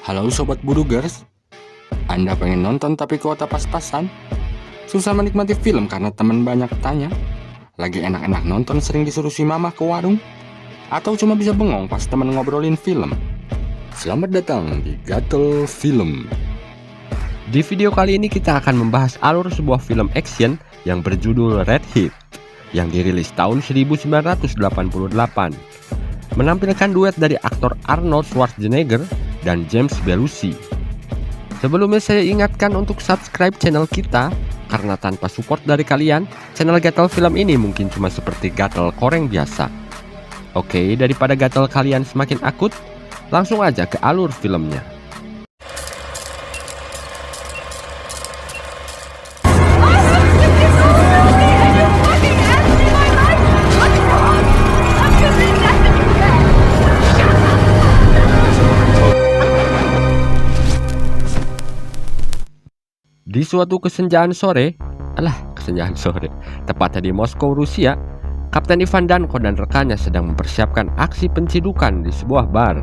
Halo Sobat Budugers, Anda pengen nonton tapi kuota pas-pasan? Susah menikmati film karena teman banyak tanya? Lagi enak-enak nonton sering disuruh si mama ke warung? Atau cuma bisa bengong pas teman ngobrolin film? Selamat datang di Gatel Film. Di video kali ini kita akan membahas alur sebuah film action yang berjudul Red Heat yang dirilis tahun 1988. Menampilkan duet dari aktor Arnold Schwarzenegger dan James Belushi. Sebelumnya saya ingatkan untuk subscribe channel kita, karena tanpa support dari kalian, channel Gatel Film ini mungkin cuma seperti gatel koreng biasa. Oke, daripada gatel kalian semakin akut, langsung aja ke alur filmnya. Di suatu kesenjaan sore, tepatnya di Moskow, Rusia, Kapten Ivan Danko dan rekannya sedang mempersiapkan aksi pencidukan di sebuah bar.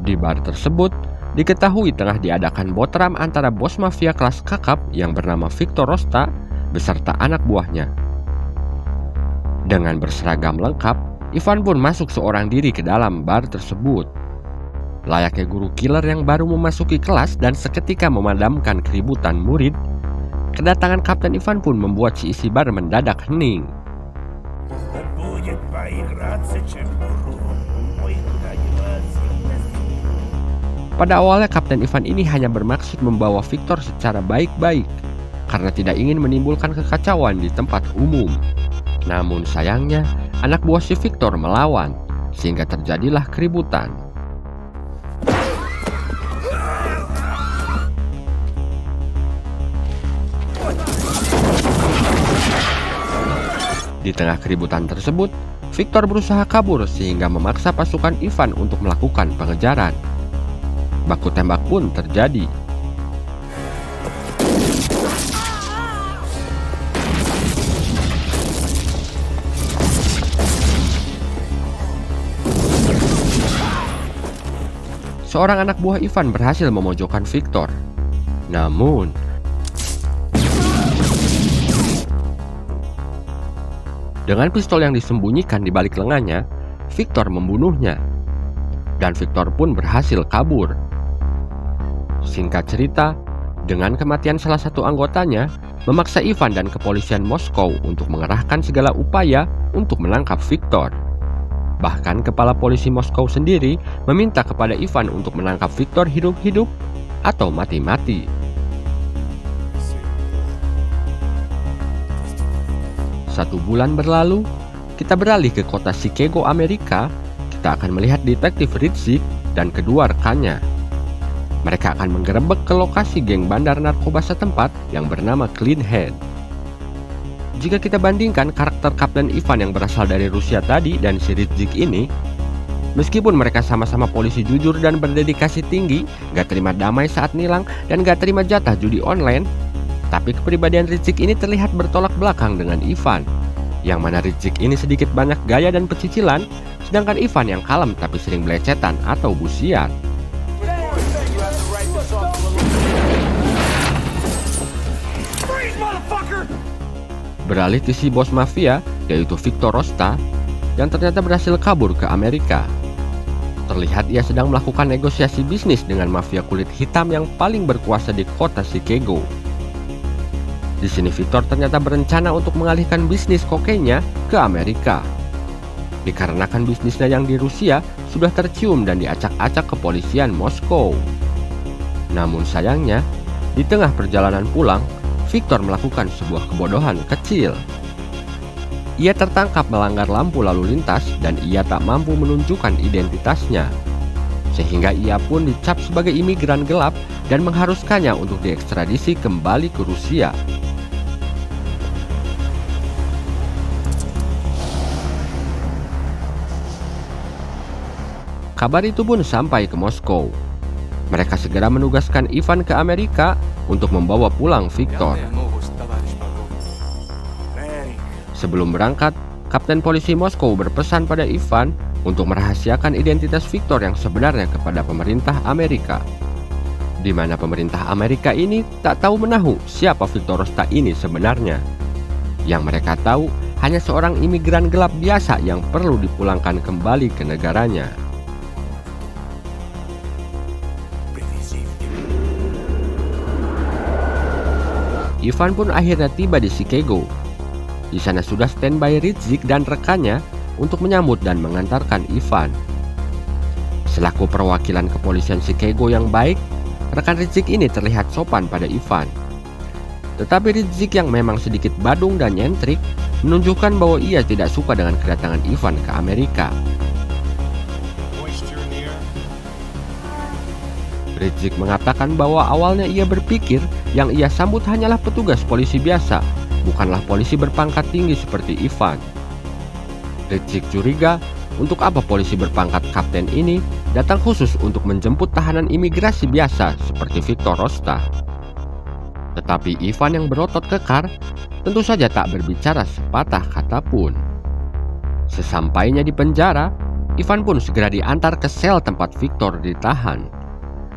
Di bar tersebut, diketahui tengah diadakan botram antara bos mafia kelas kakap yang bernama Viktor Rosta beserta anak buahnya. Dengan berseragam lengkap, Ivan pun masuk seorang diri ke dalam bar tersebut. Layaknya guru killer yang baru memasuki kelas dan seketika memadamkan keributan murid, kedatangan Kapten Ivan pun membuat si isi bar mendadak hening. Pada awalnya Kapten Ivan ini hanya bermaksud membawa Viktor secara baik-baik karena tidak ingin menimbulkan kekacauan di tempat umum. Namun sayangnya anak buah si Viktor melawan, sehingga terjadilah keributan. Di tengah keributan tersebut, Viktor berusaha kabur sehingga memaksa pasukan Ivan untuk melakukan pengejaran. Baku tembak pun terjadi. Seorang anak buah Ivan berhasil memojokkan Viktor. Namun, dengan pistol yang disembunyikan di balik lengannya, Viktor membunuhnya. Dan Viktor pun berhasil kabur. Singkat cerita, dengan kematian salah satu anggotanya, memaksa Ivan dan kepolisian Moskow untuk mengerahkan segala upaya untuk menangkap Viktor. Bahkan kepala polisi Moskow sendiri meminta kepada Ivan untuk menangkap Viktor hidup-hidup atau mati-mati. 1 bulan berlalu, kita beralih ke kota Chicago, Amerika. Kita akan melihat detektif Ritzik dan kedua rekannya. Mereka akan menggerebek ke lokasi geng bandar narkoba setempat yang bernama Clean Head. Jika kita bandingkan karakter Kapten Ivan yang berasal dari Rusia tadi dan si Ritzik ini, meskipun mereka sama-sama polisi jujur dan berdedikasi tinggi, gak terima damai saat nilang, dan gak terima jatah judi online, tapi kepribadian Ritzik ini terlihat bertolak belakang dengan Ivan, yang mana Ritzik ini sedikit banyak gaya dan pecicilan, sedangkan Ivan yang kalem tapi sering belecetan atau busian. Beralih ke si bos mafia, yaitu Viktor Rosta, yang ternyata berhasil kabur ke Amerika. Terlihat ia sedang melakukan negosiasi bisnis dengan mafia kulit hitam yang paling berkuasa di kota Chicago. Di sini Viktor ternyata berencana untuk mengalihkan bisnis kokainnya ke Amerika. Dikarenakan bisnisnya yang di Rusia sudah tercium dan diacak-acak kepolisian Moskow. Namun sayangnya, di tengah perjalanan pulang, Viktor melakukan sebuah kebodohan kecil. Ia tertangkap melanggar lampu lalu lintas dan ia tak mampu menunjukkan identitasnya. Sehingga ia pun dicap sebagai imigran gelap dan mengharuskannya untuk diekstradisi kembali ke Rusia. Kabar itu pun sampai ke Moskow. Mereka segera menugaskan Ivan ke Amerika untuk membawa pulang Viktor. Sebelum berangkat, Kapten polisi Moskow berpesan pada Ivan untuk merahasiakan identitas Viktor yang sebenarnya kepada pemerintah Amerika. di mana pemerintah Amerika ini tak tahu menahu siapa Victor Rosta ini sebenarnya. Yang mereka tahu hanya seorang imigran gelap biasa yang perlu dipulangkan kembali ke negaranya. Ivan pun akhirnya tiba di Chicago. Di sana sudah standby Ritzik dan rekannya untuk menyambut dan mengantarkan Ivan. Selaku perwakilan kepolisian Chicago yang baik, rekan Ritzik ini terlihat sopan pada Ivan. Tetapi Ritzik yang memang sedikit badung dan nyentrik menunjukkan bahwa ia tidak suka dengan kedatangan Ivan ke Amerika. Ritzik mengatakan bahwa awalnya ia berpikir yang ia sambut hanyalah petugas polisi biasa, bukanlah polisi berpangkat tinggi seperti Ivan. Ritzik curiga untuk apa polisi berpangkat kapten ini datang khusus untuk menjemput tahanan imigrasi biasa seperti Victor Rosta. Tetapi Ivan yang berotot kekar tentu saja tak berbicara sepatah kata pun. Sesampainya di penjara, Ivan pun segera diantar ke sel tempat Victor ditahan.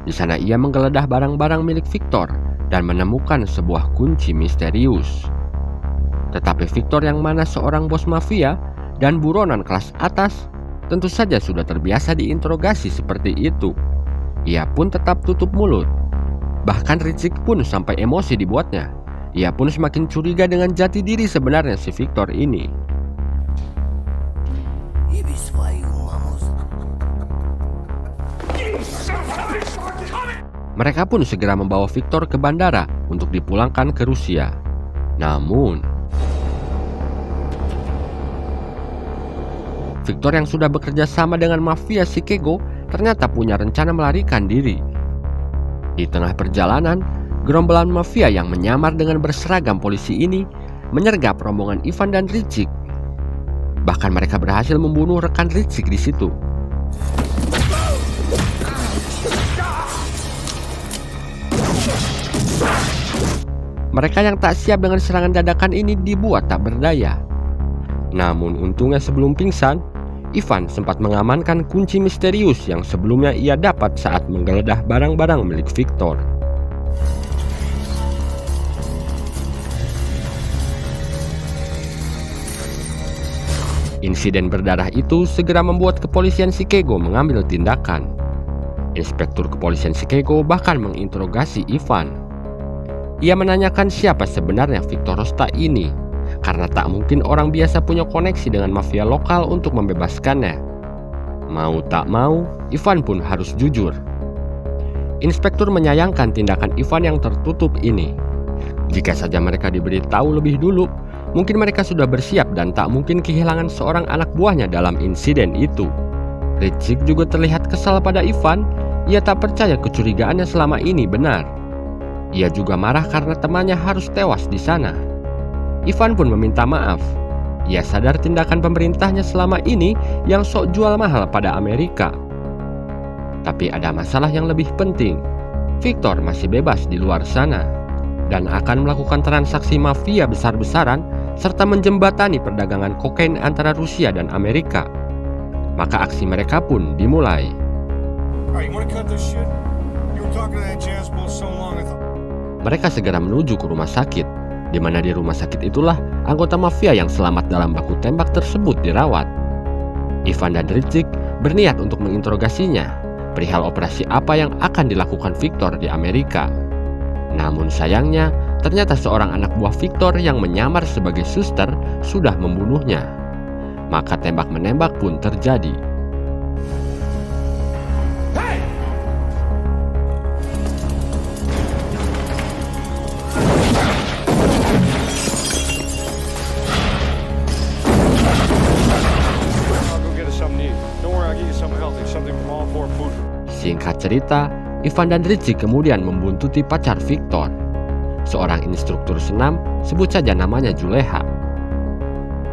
Di sana ia menggeledah barang-barang milik Victor dan menemukan sebuah kunci misterius. Tetapi Victor yang mana seorang bos mafia dan buronan kelas atas tentu saja sudah terbiasa diinterogasi seperti itu. Ia pun tetap tutup mulut. Bahkan Ritzik pun sampai emosi dibuatnya. Ia pun semakin curiga dengan jati diri sebenarnya si Victor ini. Mereka pun segera membawa Victor ke bandara untuk dipulangkan ke Rusia. Namun, Victor yang sudah bekerja sama dengan mafia Chicago ternyata punya rencana melarikan diri. Di tengah perjalanan, gerombolan mafia yang menyamar dengan berseragam polisi ini menyergap rombongan Ivan dan Ritzik. Bahkan mereka berhasil membunuh rekan Ritzik di situ. Mereka yang tak siap dengan serangan dadakan ini dibuat tak berdaya. Namun untungnya sebelum pingsan, Ivan sempat mengamankan kunci misterius yang sebelumnya ia dapat saat menggeledah barang-barang milik Victor. Insiden berdarah itu segera membuat kepolisian Chicago mengambil tindakan. Inspektur kepolisian Chicago bahkan menginterogasi Ivan. Ia menanyakan siapa sebenarnya Victor Rosta ini, karena tak mungkin orang biasa punya koneksi dengan mafia lokal untuk membebaskannya. Mau tak mau, Ivan pun harus jujur. Inspektur menyayangkan tindakan Ivan yang tertutup ini. Jika saja mereka diberitahu lebih dulu, mungkin mereka sudah bersiap dan tak mungkin kehilangan seorang anak buahnya dalam insiden itu. Ritzik juga terlihat kesal pada Ivan. Ia tak percaya kecurigaannya selama ini benar. Ia juga marah karena temannya harus tewas di sana. Ivan pun meminta maaf. Ia sadar tindakan pemerintahnya selama ini yang sok jual mahal pada Amerika. Tapi ada masalah yang lebih penting. Victor masih bebas di luar sana dan akan melakukan transaksi mafia besar-besaran serta menjembatani perdagangan kokain antara Rusia dan Amerika. Maka aksi mereka pun dimulai. Mereka segera menuju ke rumah sakit, di mana di rumah sakit itulah anggota mafia yang selamat dalam baku tembak tersebut dirawat. Ivan dan Ritzik berniat untuk menginterogasinya perihal operasi apa yang akan dilakukan Victor di Amerika. Namun sayangnya, ternyata seorang anak buah Victor yang menyamar sebagai suster sudah membunuhnya. Maka tembak-menembak pun terjadi. Singkat cerita, Ivan dan Ritzik kemudian membuntuti pacar Victor, seorang instruktur senam, sebut saja namanya Juleha.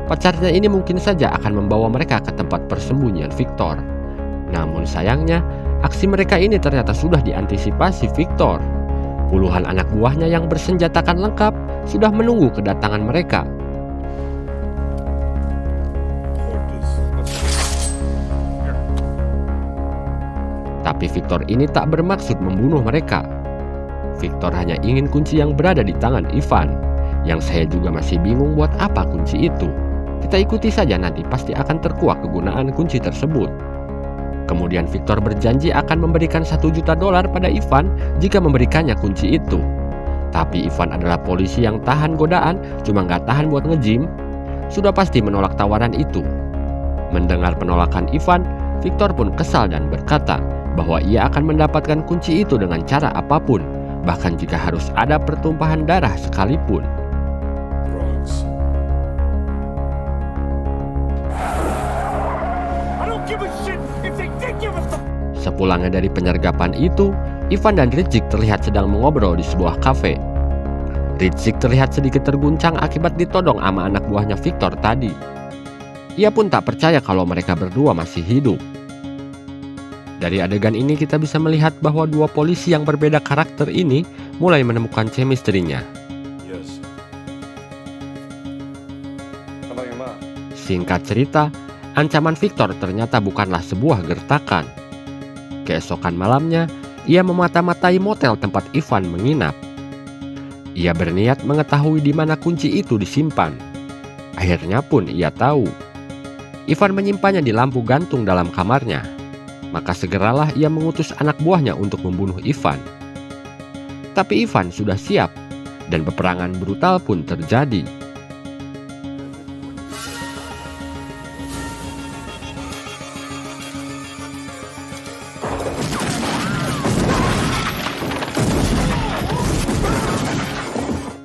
Pacarnya ini mungkin saja akan membawa mereka ke tempat persembunyian Victor. Namun sayangnya, aksi mereka ini ternyata sudah diantisipasi Victor. Puluhan anak buahnya yang bersenjatakan lengkap sudah menunggu kedatangan mereka. Tapi Victor ini tak bermaksud membunuh mereka. Victor hanya ingin kunci yang berada di tangan Ivan. Yang saya juga masih bingung buat apa kunci itu. Kita ikuti saja, nanti pasti akan terkuak kegunaan kunci tersebut. Kemudian Victor berjanji akan memberikan $1 juta pada Ivan jika memberikannya kunci itu. Tapi Ivan adalah polisi yang tahan godaan, cuma nggak tahan buat nge-gym. Sudah pasti menolak tawaran itu. Mendengar penolakan Ivan, Victor pun kesal dan berkata bahwa ia akan mendapatkan kunci itu dengan cara apapun, bahkan jika harus ada pertumpahan darah sekalipun. Sepulangnya dari penyergapan itu, Ivan dan Ritchie terlihat sedang mengobrol di sebuah kafe. Ritchie terlihat sedikit terguncang akibat ditodong sama anak buahnya Victor tadi. Ia pun tak percaya kalau mereka berdua masih hidup. Dari adegan ini kita bisa melihat bahwa dua polisi yang berbeda karakter ini mulai menemukan chemistry-nya. Singkat cerita, ancaman Victor ternyata bukanlah sebuah gertakan. Keesokan malamnya, ia memata-matai motel tempat Ivan menginap. Ia berniat mengetahui di mana kunci itu disimpan. Akhirnya pun ia tahu. Ivan menyimpannya di lampu gantung dalam kamarnya. Maka segeralah ia mengutus anak buahnya untuk membunuh Ivan. Tapi Ivan sudah siap, dan peperangan brutal pun terjadi.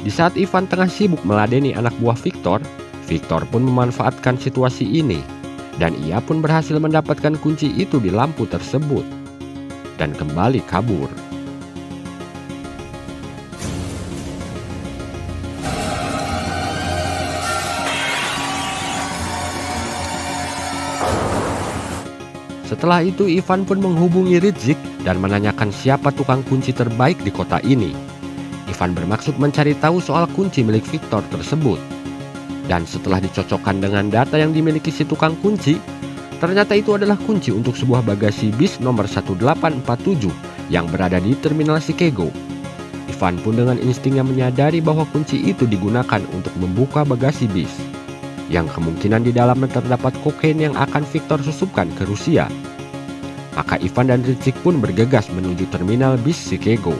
Di saat Ivan tengah sibuk meladeni anak buah Victor, Victor pun memanfaatkan situasi ini, dan ia pun berhasil mendapatkan kunci itu di lampu tersebut, dan kembali kabur. Setelah itu Ivan pun menghubungi Ritchie dan menanyakan siapa tukang kunci terbaik di kota ini. Ivan bermaksud mencari tahu soal kunci milik Victor tersebut. Dan setelah dicocokkan dengan data yang dimiliki si tukang kunci, ternyata itu adalah kunci untuk sebuah bagasi bis nomor 1847 yang berada di Terminal Chicago. Ivan pun dengan instingnya menyadari bahwa kunci itu digunakan untuk membuka bagasi bis, yang kemungkinan di dalamnya terdapat kokain yang akan Victor susupkan ke Rusia. Maka Ivan dan Ritchie pun bergegas menuju terminal bis Chicago.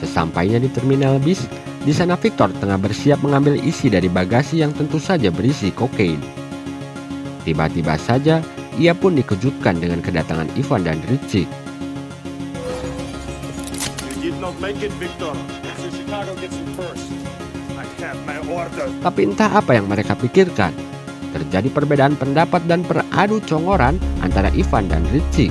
Sesampainya di terminal bis, di sana Victor tengah bersiap mengambil isi dari bagasi yang tentu saja berisi kokain. Tiba-tiba saja, ia pun dikejutkan dengan kedatangan Ivan dan Ritchie. Tapi entah apa yang mereka pikirkan. Terjadi perbedaan pendapat dan peradu congoran antara Ivan dan Ritchie.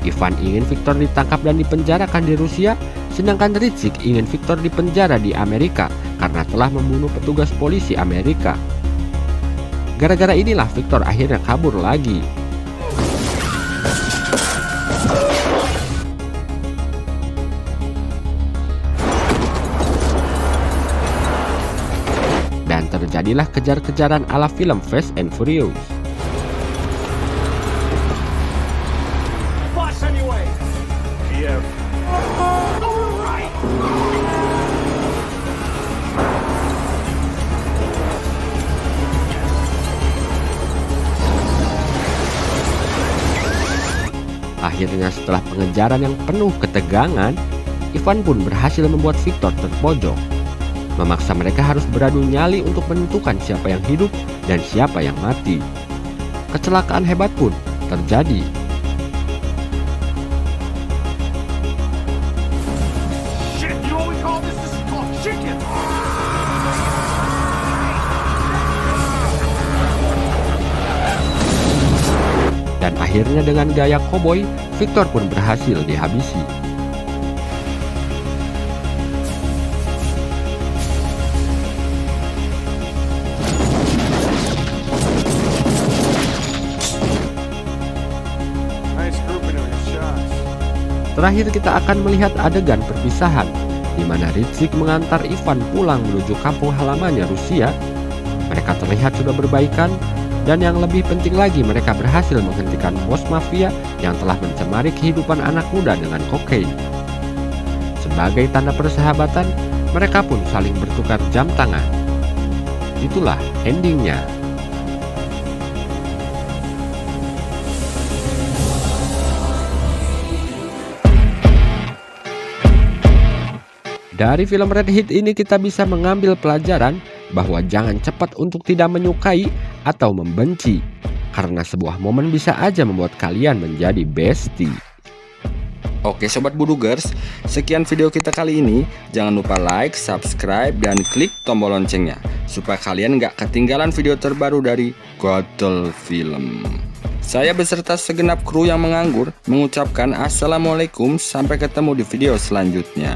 Ivan ingin Victor ditangkap dan dipenjarakan di Rusia, sedangkan Ritchie ingin Victor dipenjara di Amerika karena telah membunuh petugas polisi Amerika. Gara-gara inilah Victor akhirnya kabur lagi. Dan terjadilah kejar-kejaran ala film Fast and Furious. Akhirnya setelah pengejaran yang penuh ketegangan, Ivan pun berhasil membuat Victor terpojok. Memaksa mereka harus beradu nyali untuk menentukan siapa yang hidup dan siapa yang mati. Kecelakaan hebat pun terjadi. Dan akhirnya dengan gaya koboi, Victor pun berhasil dihabisi. Terakhir kita akan melihat adegan perpisahan, di mana Ritchie mengantar Ivan pulang menuju kampung halamannya Rusia. Mereka terlihat sudah berbaikan, Dan yang lebih penting lagi, mereka berhasil menghentikan bos mafia yang telah mencemari kehidupan anak muda dengan kokain. Sebagai tanda persahabatan, mereka pun saling bertukar jam tangan. Itulah endingnya. Dari film Red Heat ini kita bisa mengambil pelajaran bahwa jangan cepat untuk tidak menyukai atau membenci, karena sebuah momen bisa aja membuat kalian menjadi bestie. Oke Sobat Budugers, sekian video kita kali ini. Jangan lupa like, subscribe, dan klik tombol loncengnya supaya kalian nggak ketinggalan video terbaru dari Gatel Film. Saya beserta segenap kru yang menganggur mengucapkan assalamualaikum, sampai ketemu di video selanjutnya.